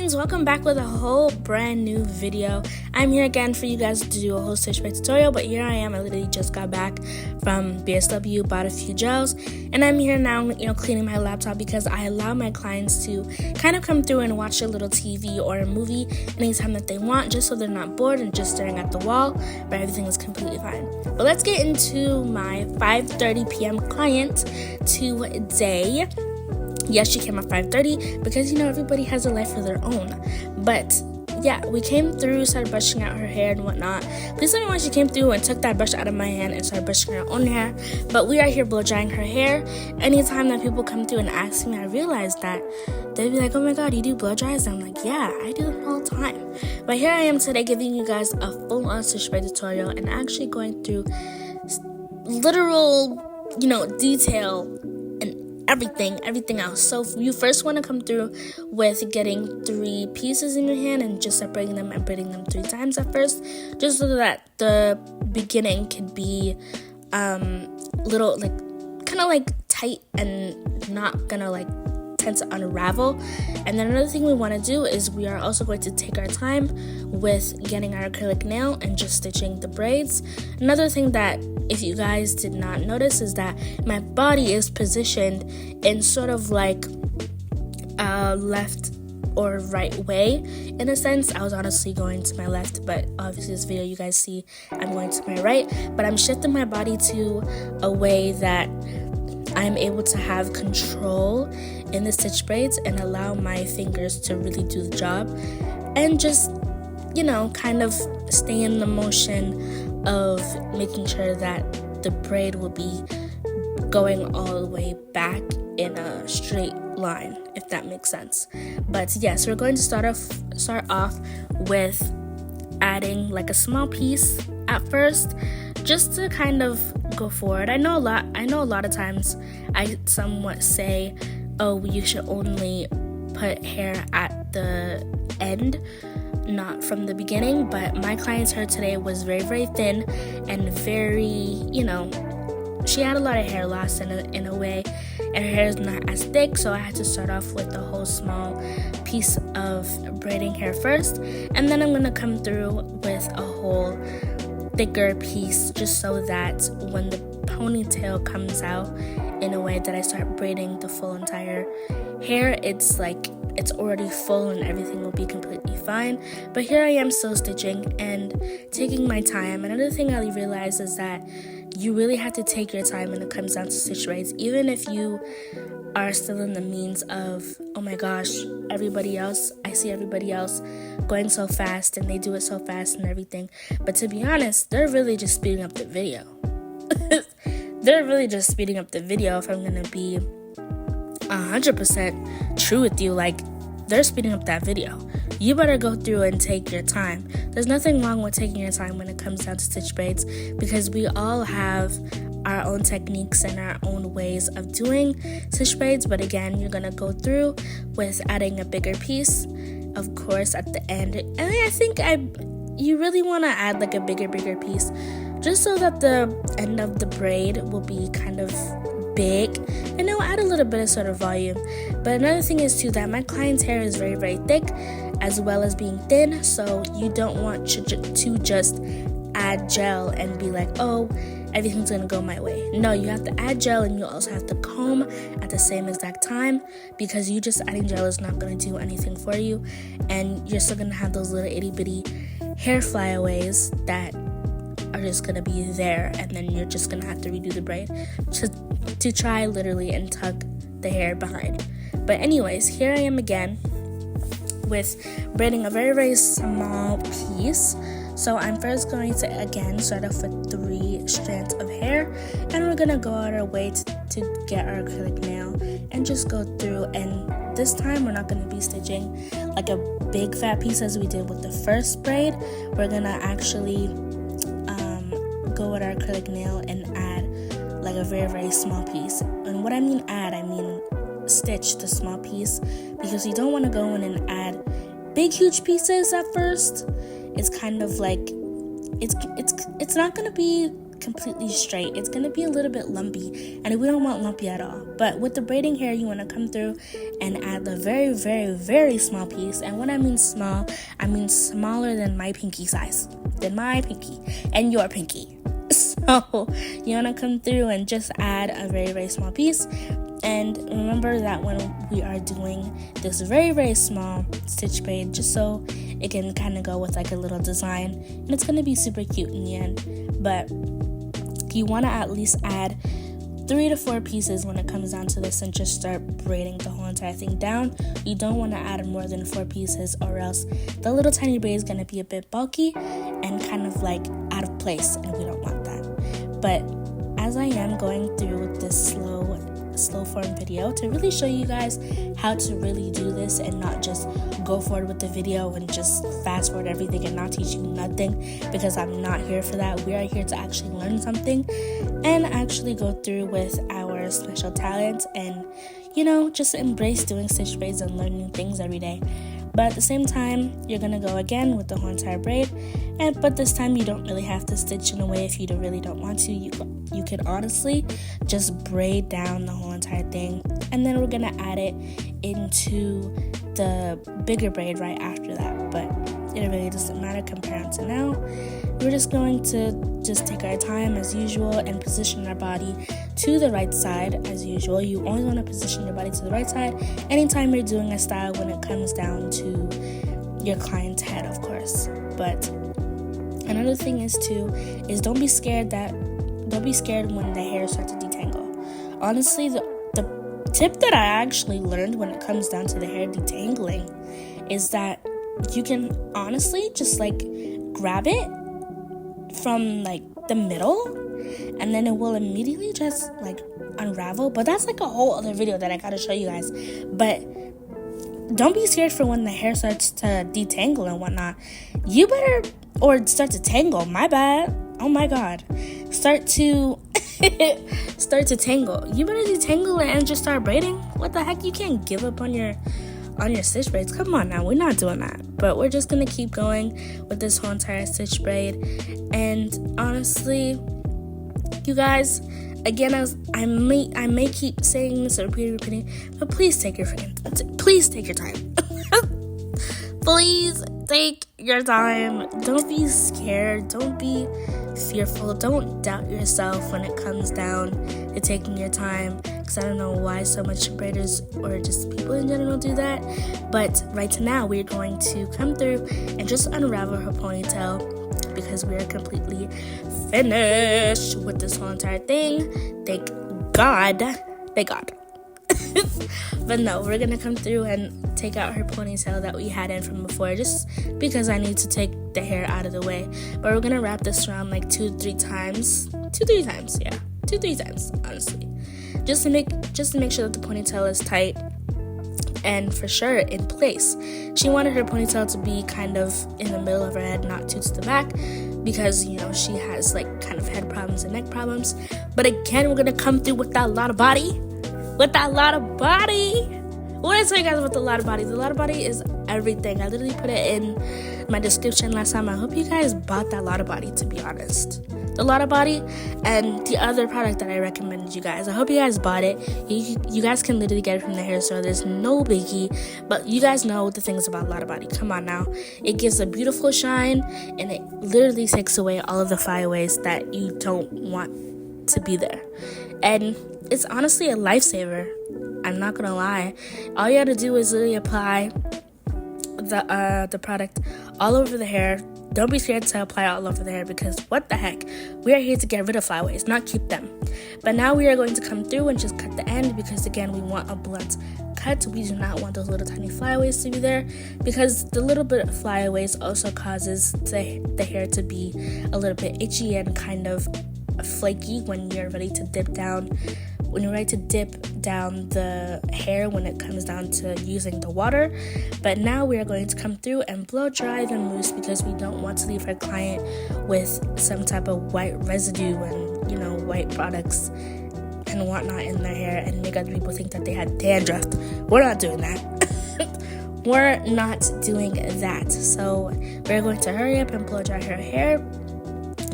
queens, welcome back with a whole brand new video. I'm here again for you guys to do a whole stitch braid tutorial, but here I am. I literally just got back from BSW, bought a few gels, and I'm here now, cleaning my laptop because I allow my clients to kind of come through and watch a little TV or a movie anytime that they want, just so they're not bored and just staring at the wall, but everything is completely fine. But let's get into my 5:30 p.m. client today. Yes, she came at 5:30 because, everybody has a life of their own. But, yeah, we came through, started brushing out her hair and whatnot. Please tell me why she came through and took that brush out of my hand and started brushing her own hair. But we are here blow drying her hair. Anytime that people come through and ask me, I realize that they'd be like, oh my god, you do blow dries? And I'm like, yeah, I do them all the time. But here I am today giving you guys a full-on stitch braid tutorial and actually going through literal, detail everything else. So you first want to come through with getting 3 pieces in your hand and just separating them and braiding them 3 times at first, just so that the beginning could be little kind of tight and not gonna tend to unravel. And then another thing we want to do is we are also going to take our time with getting our acrylic nail and just stitching the braids. Another thing that, if you guys did not notice, is that my body is positioned in sort of left or right way. In a sense, I was honestly going to my left, but obviously this video you guys see I'm going to my right, but I'm shifting my body to a way that I'm able to have control in the stitch braids and allow my fingers to really do the job and just, kind of stay in the motion of making sure that the braid will be going all the way back in a straight line, if that makes sense. But yes, we're going to start off with adding a small piece at first, just to kind of go forward. I know a lot of times I somewhat say, oh, you should only put hair at the end, not from the beginning, but my client's hair today was very, very thin and very, she had a lot of hair loss in a way, and her hair is not as thick, so I had to start off with a whole small piece of braiding hair first, and then I'm going to come through with a whole thicker piece just so that when the ponytail comes out in a way that I start braiding the full entire hair, it's already full and everything will be completely fine. But here I am still stitching and taking my time. Another thing I realized is that you really have to take your time when it comes down to stitch braids, even if you are still in the means of, oh my gosh, I see everybody else going so fast and they do it so fast and everything. But to be honest, they're really just speeding up the video. They're really just speeding up the video, if I'm going to be 100% true with you. They're speeding up that video. You better go through and take your time. There's nothing wrong with taking your time when it comes down to stitch braids, because we all have our own techniques and our own ways of doing stitch braids. But again, you're gonna go through with adding a bigger piece, of course, at the end. And I think you really want to add a bigger piece, just so that the end of the braid will be kind of big and it will add a little bit of sort of volume. But another thing is too that my client's hair is very, very thick as well as being thin, so you don't want to just add gel and be like, oh, everything's gonna go my way. No, you have to add gel and you also have to comb at the same exact time, because you just adding gel is not gonna do anything for you, and you're still gonna have those little itty bitty hair flyaways that are just gonna be there, and then you're just gonna have to redo the braid to try literally and tuck the hair behind. But anyways, here I am again with braiding a very, very small piece. So I'm first going to again start off with 3 strands of hair, and we're gonna go out our way to get our acrylic nail and just go through. And this time we're not gonna be stitching a big fat piece as we did with the first braid. We're gonna actually go with our acrylic nail and add a very, very small piece. And what I mean add, I mean stitch the small piece, because you don't want to go in and add big huge pieces at first. It's kind of it's not going to be completely straight. It's going to be a little bit lumpy, and we don't want lumpy at all. But with the braiding hair, you want to come through and add the very, very, very small piece. And when I mean small, I mean smaller than my pinky size, than my pinky and your pinky. So you want to come through and just add a very, very small piece. And remember that when we are doing this very, very small stitch braid, just so it can kind of go with like a little design, and it's going to be super cute in the end. But you want to at least add 3 to 4 pieces when it comes down to this, and just start braiding the whole entire thing down. You don't want to add more than 4 pieces, or else the little tiny braid is going to be a bit bulky and kind of like out of place, and we don't want that. But as I am going through this slow form video to really show you guys how to really do this and not just go forward with the video and just fast forward everything and not teach you nothing, because I'm not here for that. We are here to actually learn something and actually go through with our special talent and, you know, just embrace doing stitch braids and learning things every day. But at the same time, you're going to go again with the whole entire braid, but this time you don't really have to stitch in a way if you really don't want to. You can honestly just braid down the whole entire thing, and then we're going to add it into the bigger braid right after that. But it really doesn't matter compared to now. We're just going to just take our time as usual and position our body to the right side as usual. You only want to position your body to the right side anytime you're doing a style when it comes down to your client's head, of course. But another thing is don't be scared when the hair starts to detangle. Honestly, the tip that I actually learned when it comes down to the hair detangling is that you can honestly just like grab it from like the middle, and then it will immediately just like unravel. But that's like a whole other video that I gotta show you guys. But don't be scared for when the hair starts to detangle and whatnot. You better, or start to tangle, my bad, oh my god, start to tangle. You better detangle it and just start braiding. What the heck, you can't give up on your stitch braids. Come on now, we're not doing that. But we're just gonna keep going with this whole entire stitch braid. And honestly, you guys, again, I may keep saying this or repeating, but please take your time. Please take your time. Don't be scared. Don't be fearful. Don't doubt yourself when it comes down to taking your time, because I don't know why so much braiders or just people in general do that. But right now we're going to come through and just unravel her ponytail, because we are completely finished with this whole entire thing. Thank God. But no, we're gonna come through and take out her ponytail that we had in from before, just because I need to take the hair out of the way. But we're gonna wrap this around like 2-3 times, honestly, just to make sure that the ponytail is tight and for sure in place. She wanted her ponytail to be kind of in the middle of her head, not too to the back, because, you know, she has like kind of head problems and neck problems. But again, we're gonna come through with that Lotta body. What did I tell you guys about the Lotta body? The Lotta body is everything. I literally put it in my description last time. I hope you guys bought that Lotta body, to be honest. The Lotta body and the other product that I recommended you guys. I hope you guys bought it. You guys can literally get it from the hair store. There's no biggie. But you guys know the things about Lotta body. Come on now. It gives a beautiful shine, and it literally takes away all of the flyaways that you don't want to be there. And it's honestly a lifesaver. I'm not gonna lie. All you gotta do is literally apply the product all over the hair. Don't be scared to apply all over the hair, because what the heck, we are here to get rid of flyaways, not keep them. But now we are going to come through and just cut the end, because again, we want a blunt cut. We do not want those little tiny flyaways to be there, because the little bit of flyaways also causes the hair to be a little bit itchy and kind of flaky when you're ready to dip down the hair when it comes down to using the water. But now we are going to come through and blow dry the mousse, because we don't want to leave our client with some type of white residue and, you know, white products and whatnot in their hair and make other people think that they had dandruff. We're not doing that. We're not doing that. So we're going to hurry up and blow dry her hair.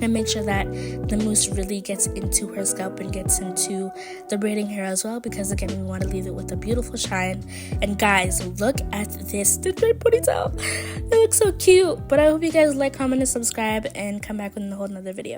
and make sure that the mousse really gets into her scalp and gets into the braiding hair as well, because again, we want to leave it with a beautiful shine. And guys, look at this my ponytail. It looks so cute. But I hope you guys like, comment, and subscribe, and come back with a whole nother video.